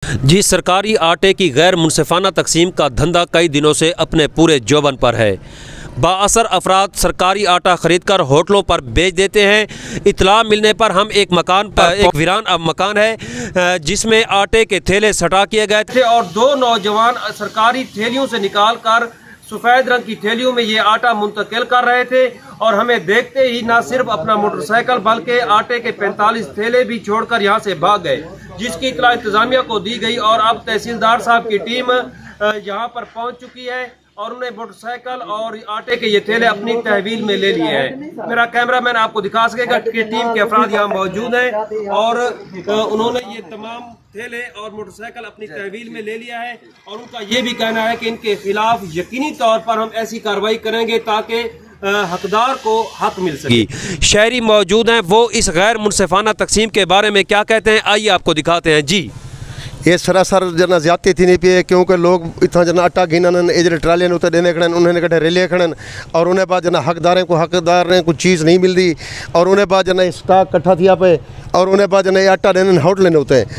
जी, सरकारी आटे की गैर मुनसिफाना तकसीम का धंधा कई दिनों से अपने पूरे जोबन पर है। बाअसर अफराद सरकारी आटा खरीद कर होटलों पर बेच देते हैं। इतला मिलने पर हम एक मकान पर एक वीरान मकान है जिसमें आटे के थैले सटा किए गए थे और दो नौजवान सरकारी थैलियों से निकाल कर सफ़ेद रंग की थैलियों में ये आटा मुंतकिल कर रहे थे और हमें देखते ही न सिर्फ अपना मोटरसाइकिल बल्कि आटे के 45 थैले भी छोड़कर यहाँ से भाग गए, जिसकी इतला इंतजामिया को दी गई और अब तहसीलदार साहब की टीम यहाँ पर पहुँच चुकी है और उन्हें मोटरसाइकिल और आटे के ये थैले अपनी तहवील में ले लिए हैं। मेरा कैमरामैन आपको दिखा सकेगा कि टीम के अफराद यहाँ मौजूद हैं और उन्होंने ये तमाम थैले और मोटरसाइकिल अपनी तहवील में ले लिया है और उनका ये भी कहना है कि इनके खिलाफ यकीनी तौर पर हम ऐसी कार्रवाई करेंगे ताकि हकदार को हक मिल सके। शहरी मौजूद हैं, वो इस गैर मुनसिफाना तकसीम के बारे में क्या कहते हैं, आइए आपको दिखाते हैं। जी, ये सरासर जना ज्यादा थी नहीं पे क्योंकि लोग इतना जना आटा गिनन इधर ट्रालियां उतर देने खड़न उन्हें कटे रेले खड़न और उन्हें बाद जना हकदार ने कुछ चीज़ नहीं मिलती और उन्हें बाद जना स्टॉक इकट्ठा थिया पे और उन्हें बाद जना आटा देने होटल होते हैं।